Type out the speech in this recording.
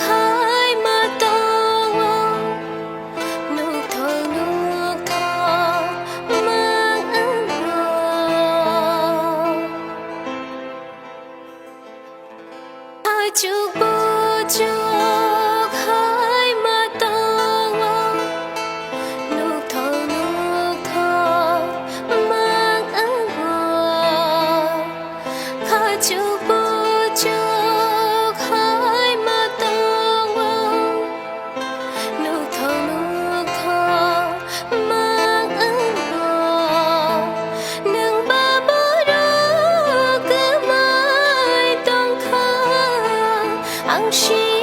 hai mà tao nước thơ mang ơn hai chữ bơ cho hai mà tao nước thơ mang ơn hai chữ bơ cho hai mà tao nước thơ mang ơn nương ba bữa đó cứ mãi tông khơ ăn chi